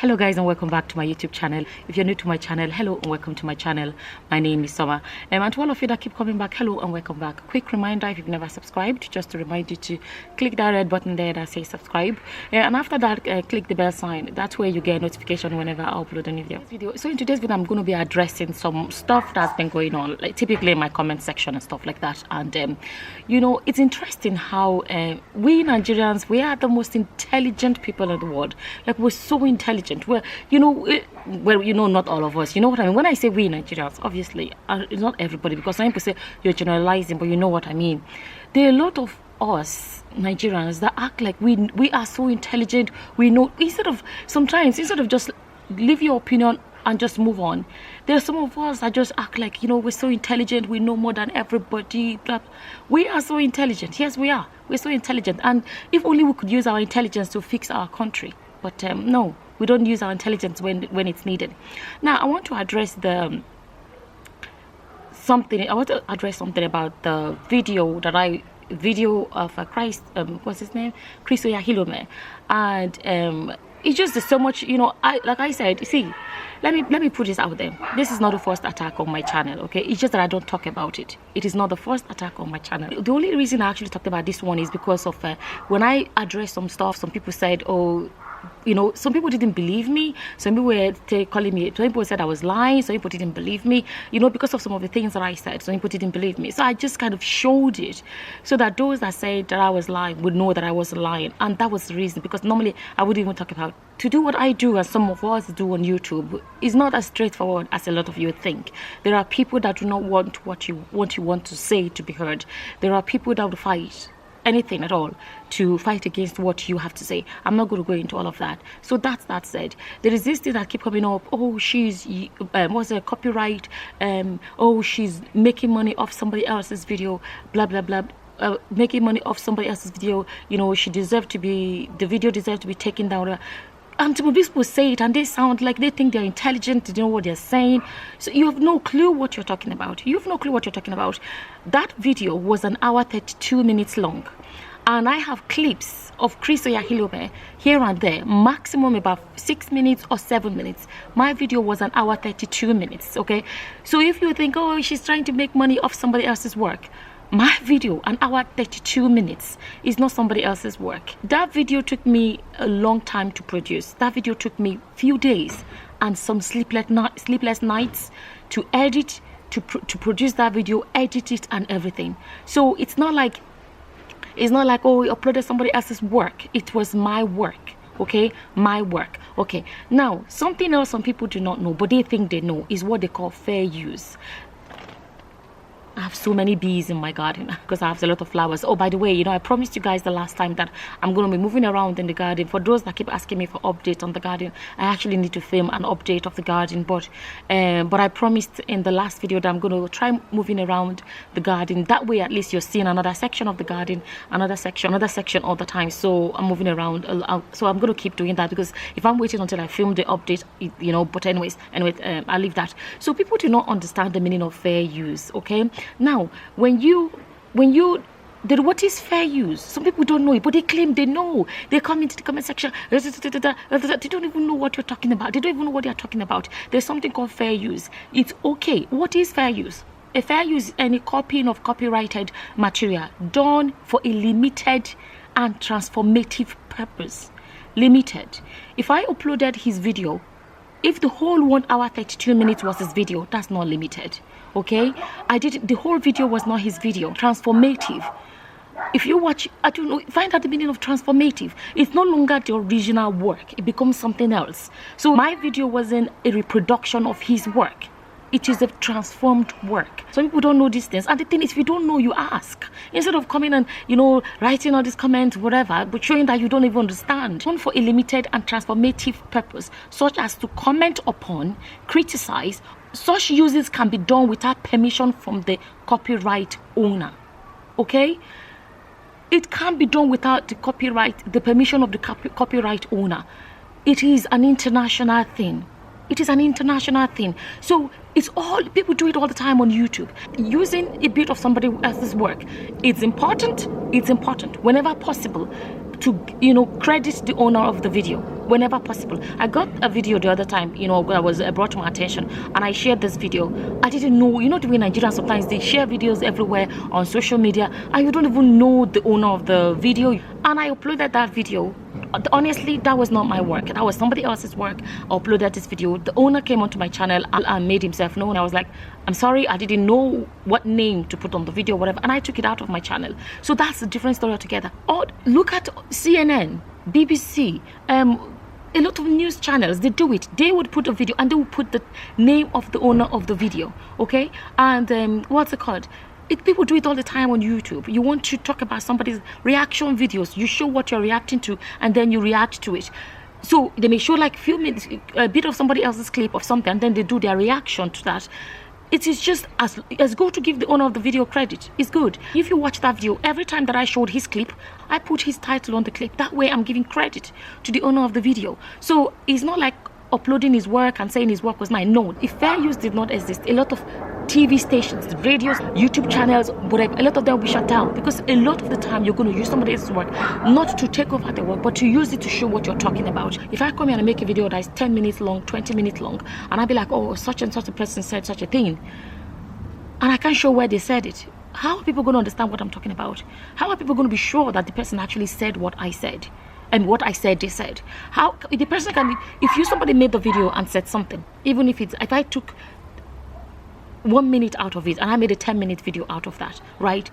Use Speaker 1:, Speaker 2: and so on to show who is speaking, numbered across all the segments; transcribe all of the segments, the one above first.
Speaker 1: Hello guys, and welcome back to my YouTube channel. If you're new to my channel, hello and welcome to my channel. My name is Summer, and to all of you that keep coming back, hello and welcome back. Quick reminder, if you've never subscribed, just to remind you to click that red button there that says subscribe, and after that click the bell sign. That's where you get a notification whenever I upload a new video. So in today's video, I'm going to be addressing some stuff that's been going on, like typically in my comment section and stuff like that. And you know, it's interesting how we Nigerians, we are the most intelligent people in the world. Like, we're so intelligent. Well, not all of us. You know what I mean? When I say we Nigerians, obviously, it's not everybody, because some people say you're generalizing, but you know what I mean. There are a lot of us Nigerians that act like we are so intelligent. We know, instead of just leave your opinion and just move on. There are some of us that just act like, we're so intelligent, we know more than everybody. We are so intelligent. Yes, we are. We're so intelligent. And if only we could use our intelligence to fix our country. But no, we don't use our intelligence when it's needed. Now, I want to address something about the video of Christ, what's his name? Chris Oyakhilomen. And it's just so much, like I said, see, let me put this out there. This is not the first attack on my channel, okay? It's just that I don't talk about it. It is not the first attack on my channel. The only reason I actually talked about this one is because of when I addressed some stuff, some people said, oh, some people didn't believe me. Some people were calling me. Some people said I was lying. Some people didn't believe me. Because of some of the things that I said. Some people didn't believe me. So I just kind of showed it so that those that said that I was lying would know that I was lying. And that was the reason. Because normally I wouldn't even talk about. To do what I do, and some of us do on YouTube, is not as straightforward as a lot of you think. There are people that do not want what you want to say to be heard. There are people that would fight anything at all to fight against what you have to say. I'm not going to go into all of that. So that's that said. There is this thing that keep coming up. Oh, she's what's a copyright? Oh, she's making money off somebody else's video. Blah blah blah. Making money off somebody else's video. The video deserves to be taken down. And some people say it and they sound like they think they're intelligent, they know what they're saying. So you have no clue what you're talking about. You have no clue what you're talking about. That video was 1 hour 32 minutes long. And I have clips of Chris Oyakhilomen here and there, maximum about 6 minutes or 7 minutes. My video was 1 hour 32 minutes, okay? So if you think, oh, she's trying to make money off somebody else's work, my video, 1 hour 32 minutes, is not somebody else's work. That video took me a long time to produce. That video took me few days and some sleepless nights to edit, to produce that video, edit it and everything. So it's not like, oh, we uploaded somebody else's work. It was my work. Okay, my work. Okay, now something else some people do not know, but they think they know, is what they call fair use. I have so many bees in my garden because I have a lot of flowers. Oh, by the way, I promised you guys the last time that I'm going to be moving around in the garden. For those that keep asking me for updates on the garden, I actually need to film an update of the garden. But I promised in the last video that I'm going to try moving around the garden. That way, at least you're seeing another section of the garden, another section all the time. So I'm moving around. So I'm going to keep doing that, because if I'm waiting until I film the update, But anyways, I'll leave that. So people do not understand the meaning of fair use. Okay. Now, what is fair use? Some people don't know it, but they claim they know. They come into the comment section. They don't even know what you're talking about. They don't even know what they're talking about. There's something called fair use. It's okay. What is fair use? A fair use is any copying of copyrighted material done for a limited and transformative purpose. Limited. If I uploaded his video, if the whole 1 hour 32 minutes was his video, that's not limited. Okay, the whole video was not his video. Transformative. If you watch, I don't know, find out the meaning of transformative. It's no longer the original work. It becomes something else. So my video wasn't a reproduction of his work. It is a transformed work. Some people don't know these things. And the thing is, if you don't know, you ask. Instead of coming and, writing all these comments, whatever, but showing that you don't even understand. Done for a limited and transformative purpose, such as to comment upon, criticize. Such uses can be done without permission from the copyright owner. Okay? It can't be done without the permission of the copyright owner. It is an international thing. It is an international thing. So it's all, people do it all the time on YouTube. Using a bit of somebody else's work. It's important whenever possible to, you know, credit the owner of the video whenever possible. I got a video the other time, you know, that was brought to my attention, and I shared this video. I didn't know, you know, the way Nigerians sometimes they share videos everywhere on social media and you don't even know the owner of the video. And I uploaded that video. Honestly, that was not my work. That was somebody else's work. I uploaded this video. The owner came onto my channel and made himself known. I was like, I'm sorry, I didn't know what name to put on the video, whatever, and I took it out of my channel. So that's a different story altogether. Or look at CNN, BBC, a lot of news channels. They do it. They would put a video and they would put the name of the owner of the video, okay? And what's it called? People do it all the time on YouTube. You want to talk about somebody's reaction videos, you show what you're reacting to and then you react to it. So they may show like few minutes, a bit of somebody else's clip of something, and then they do their reaction to that. It is just as good to give the owner of the video credit. It's good. If you watch that video, every time that I showed his clip, I put his title on the clip. That way I'm giving credit to the owner of the video. So it's not like uploading his work and saying his work was mine. No, if fair use did not exist, a lot of TV stations, radios, YouTube channels, whatever, a lot of them will be shut down, because a lot of the time you're going to use somebody else's work not to take over the work, but to use it to show what you're talking about. If I come here and make a video that is 10 minutes long, 20 minutes long, and I'll be like, oh, such and such a person said such a thing, and I can't show where they said it, how are people going to understand what I'm talking about? How are people going to be sure that the person actually said what I said? And what I said, they said. How the person can, if somebody made the video and said something, even if I took 1 minute out of it and I made a 10-minute video out of that, right?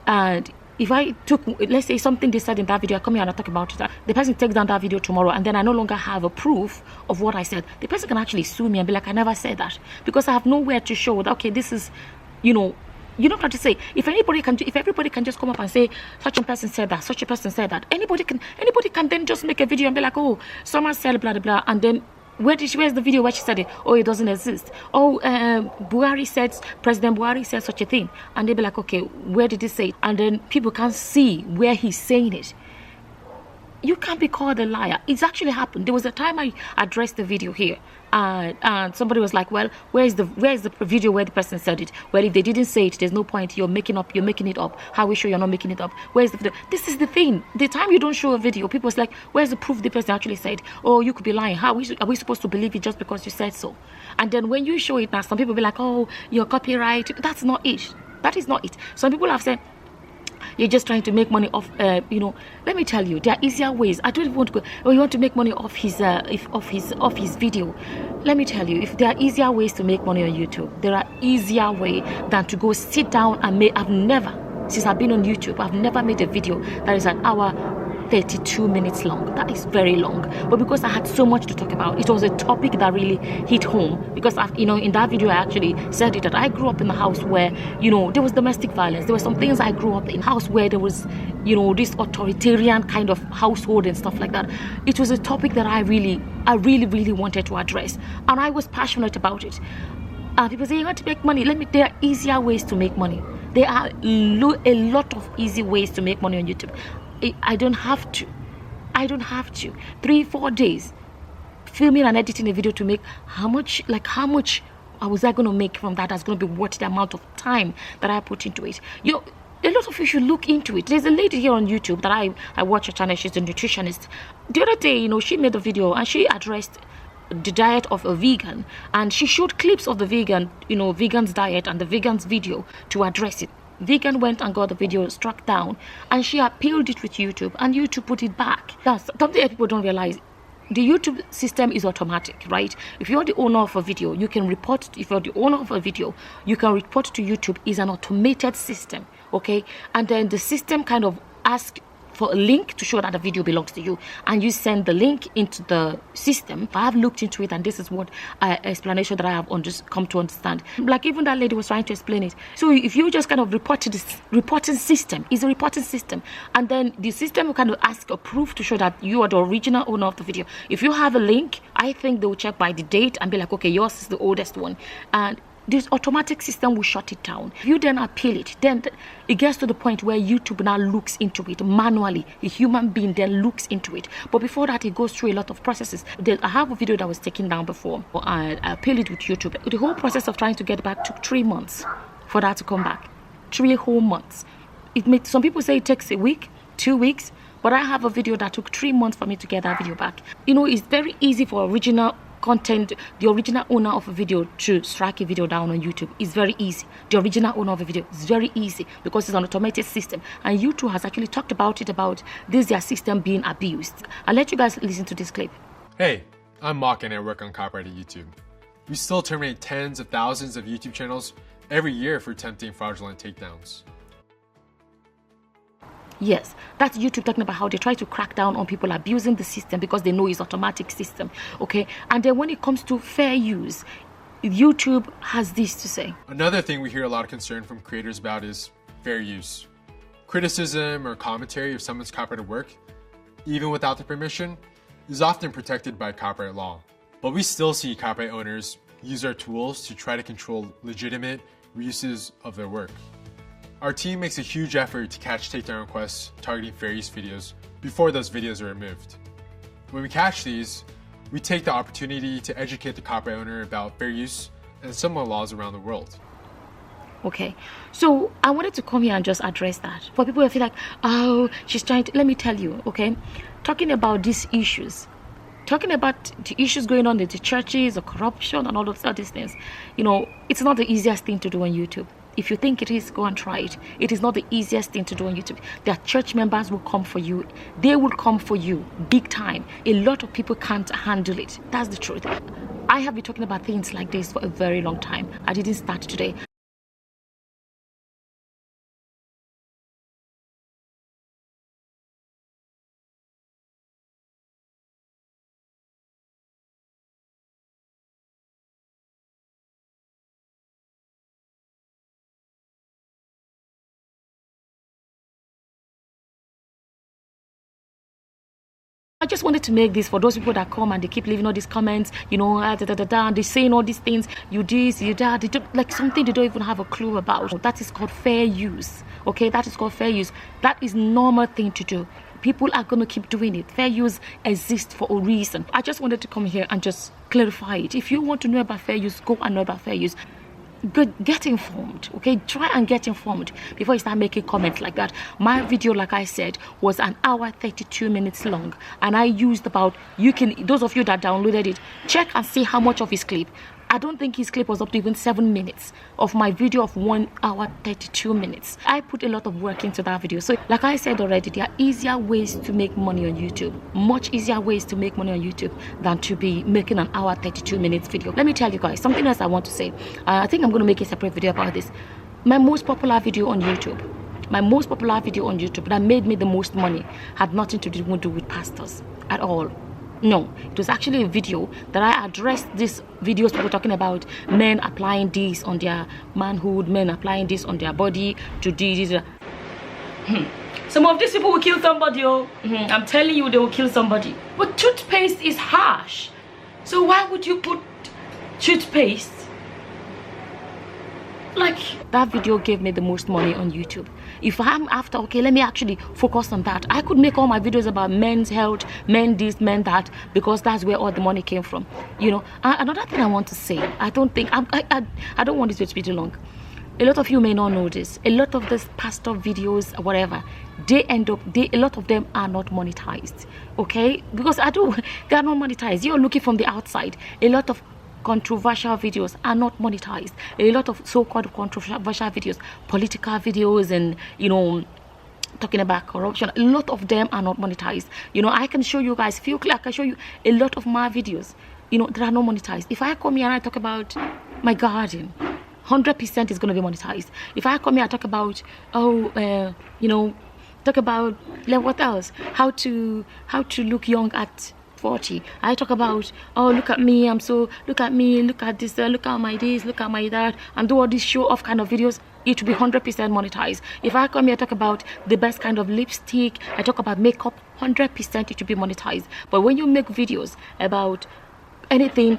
Speaker 1: And if I took, let's say, something they said in that video, I come here and I talk about it, the person takes down that video tomorrow, and then I no longer have a proof of what I said, the person can actually sue me and be like, I never said that, because I have nowhere to show that, okay, this is, you know, you don't have to say. If everybody can just come up and say such a person said that, such a person said that, anybody can then just make a video and be like, oh, someone said blah blah blah, and then where's the video where she said it? Oh, it doesn't exist. Oh, President Buhari said such a thing, and they'll be like, okay, where did he say it? And then people can't see where he's saying it. You can't be called a liar. It's actually happened. There was a time I addressed the video here, and somebody was like, well, where's the video where the person said it? Well, if they didn't say it, there's no point. You're making it up. How are we sure you're not making it up? Where's the video? This is the thing. The time you don't show a video, people was like, where's the proof the person actually said? Oh, you could be lying. How are we supposed to believe it just because you said so? And then when you show it now, some people be like, oh, you're copyright. That's not it. That is not it. Some people have said, you're just trying to make money off, you know. Let me tell you, there are easier ways. I don't even want to go, oh, you want to make money off his video. Let me tell you, if there are easier ways to make money on YouTube, there are easier way than to go sit down and make. I've never, since I've been on YouTube, I've never made a video that is an hour 32 minutes long. That is very long, but because I had so much to talk about, it was a topic that really hit home, because you know, in that video I actually said it, that I grew up in a house where, you know, there was domestic violence. There were some things I grew up in, house where there was, you know, this authoritarian kind of household and stuff like that. It was a topic that I really wanted to address, and I was passionate about it. People say you want to make money. There are easier ways to make money. There are a lot of easy ways to make money on YouTube. I don't have to 3-4 days filming and editing a video to make how much was I going to make from that? That's going to be worth the amount of time that I put into it. You know, a lot of you should look into it. There's a lady here on YouTube that I watch her channel. She's a nutritionist. The other day, you know, she made a video and she addressed the diet of a vegan, and she showed clips of the vegan, you know, vegan's diet and the vegan's video to address it. Vegan went and got the video struck down, and she appealed it with YouTube, and YouTube put it back. That's something that people don't realize. The YouTube system is automatic, right? If you're the owner of a video, you can report. If you're the owner of a video, you can report to YouTube. It's an automated system, okay? And then the system kind of asks for a link to show that the video belongs to you, and you send the link into the system. I have looked into it, and this is what explanation that I have come to understand. Like even that lady was trying to explain it. So if you just kind of report to this reporting system, it's a reporting system, and then the system will kind of ask a proof to show that you are the original owner of the video. If you have a link, I think they will check by the date and be like, okay, yours is the oldest one, and this automatic system will shut it down. If you then appeal it, then it gets to the point where YouTube now looks into it manually. A human being then looks into it. But before that, it goes through a lot of processes. I have a video that was taken down before. I appealed it with YouTube. The whole process of trying to get back took 3 months for that to come back. 3 whole months. Some people say it takes a week, 2 weeks. but I have a video that took 3 months for me to get that video back. You know, it's very easy for original content, the original owner of a video, to strike a video down on YouTube. It's very easy. The original owner of a video is very easy because it's an automated system, and YouTube has actually talked about it, about this their system being abused. I'll let you guys listen to this clip.
Speaker 2: Hey, I'm Mock and I work on copyright at YouTube. We still terminate tens of thousands of YouTube channels every year for attempting fraudulent takedowns.
Speaker 1: Yes, that's YouTube talking about how they try to crack down on people abusing the system because they know it's automatic system, okay? And then when it comes to fair use, YouTube has this to say.
Speaker 2: Another thing we hear a lot of concern from creators about is fair use. Criticism or commentary of someone's copyrighted work, even without their permission, is often protected by copyright law. But we still see copyright owners use our tools to try to control legitimate reuses of their work. Our team makes a huge effort to catch takedown requests targeting fair use videos before those videos are removed. When we catch these, we take the opportunity to educate the copyright owner about fair use and similar laws around the world.
Speaker 1: Okay, so I wanted to come here and just address that. For people who feel like, oh, she's trying to, let me tell you, okay, talking about these issues, talking about the issues going on in the churches, the corruption and all of these things, you know, it's not the easiest thing to do on YouTube. If you think it is, go and try it. It is not the easiest thing to do on YouTube. Their church members will come for you. They will come for you big time. A lot of people can't handle it. That's the truth. I have been talking about things like this for a very long time. I didn't start today. I just wanted to make this for those people that come and they keep leaving all these comments, you know, and they're saying all these things, you this, you that, they do, like something they don't even have a clue about. That is called fair use, okay? That is called fair use. That is normal thing to do. People are going to keep doing it. Fair use exists for a reason. I just wanted to come here and just clarify it. If you want to know about fair use, go and know about fair use. Get informed, okay? Try and get informed before you start making comments like that. My video, like I said, was an hour 32 minutes long, and I used about, you can, those of you that downloaded it, check and see how much of his clip. I don't think his clip was up to even 7 minutes of my video of 1 hour 32 minutes. I put a lot of work into that video. So like I said already, there are easier ways to make money on YouTube, much easier ways to make money on YouTube than to be making an hour 32 minutes video. Let me tell you guys something else I want to say. I think I'm going to make a separate video about this. My most popular video on YouTube, that made me the most money, had nothing to do with pastors at all. No, it was actually a video that I addressed these videos people talking about men applying this on their manhood, men applying this on their body to this. Some of these people will kill somebody, oh. I'm telling you, they will kill somebody. But toothpaste is harsh. So why would you put toothpaste? Like, that video gave me the most money on YouTube. If I'm after, okay, let me actually focus on that. I could make all my videos about men's health, men this, men that, because that's where all the money came from. You know, another thing I want to say, I don't want this to be too long. A lot of you may not know this. A lot of these pastor videos, whatever, a lot of them are not monetized, okay? Because they are not monetized. You're looking from the outside. A lot of controversial videos are not monetized. A lot of so-called controversial videos, political videos, and, you know, talking about corruption, a lot of them are not monetized. You know, I can show you guys, feel clear, I can show you a lot of my videos, you know, that are not monetized. If I come here and I talk about my garden, 100% is going to be monetized. If I come here and talk about, you know, talk about, like, what else, how to look young at 40. I talk about, oh, look at me, look at me, look at this, look at my this, look at my that, and do all these show off kind of videos. It will be 100% monetized. If I come here talk about the best kind of lipstick, I talk about makeup, 100% it will be monetized. But when you make videos about anything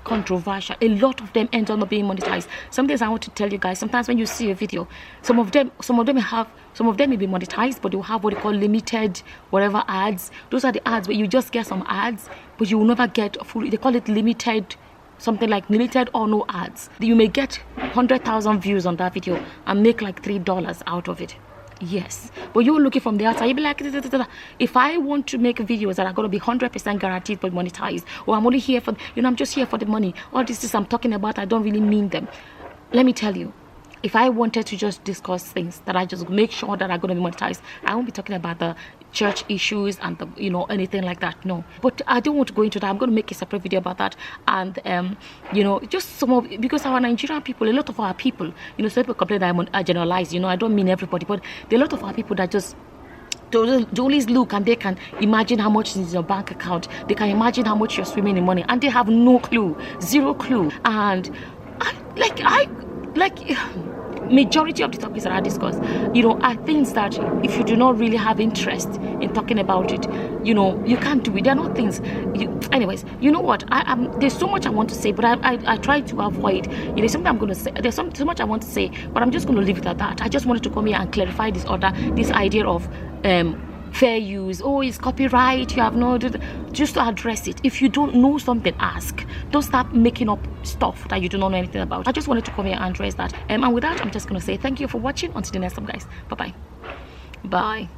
Speaker 1: controversial, a lot of them end up not being monetized. Some things I want to tell you guys, sometimes when you see a video, some of them may be monetized, but they will have what they call limited whatever ads. Those are the ads where you just get some ads, but you will never get full. They call it limited, something like limited or no ads. You may get 100,000 views on that video and make like $3 out of it. Yes, but you're looking from the outside. You'll be like, da, da, da, da. If I want to make videos that are going to be 100% guaranteed for monetized, or I'm only here for, I'm just here for the money, all these things I'm talking about, I don't really mean them. Let me tell you, if I wanted to just discuss things that I just make sure that are going to be monetized, I won't be talking about the church issues and the, anything like that. No, but I don't want to go into that. I'm going to make a separate video about that. And just some of, because our Nigerian people, a lot of our people, some people complain that I generalize, I don't mean everybody, but there are a lot of our people that just they always look and they can imagine how much is in your bank account. They can imagine how much you're swimming in money, and they have no clue, zero clue. And majority of the topics that I discuss, are things that if you do not really have interest in talking about it, you can't do it. They're not things. Anyways, you know what? There's so much I want to say, but I try to avoid. Something I'm going to say. There's so much I want to say, but I'm just going to leave it at that. I just wanted to come here and clarify this idea of fair use. Oh, it's copyright, you have no, just to address it. If you don't know something, ask. Don't start making up stuff that you do not know anything about. I just wanted to come here and address that. And with that, I'm just going to say thank you for watching. Until the next time, guys. Bye-bye. Bye.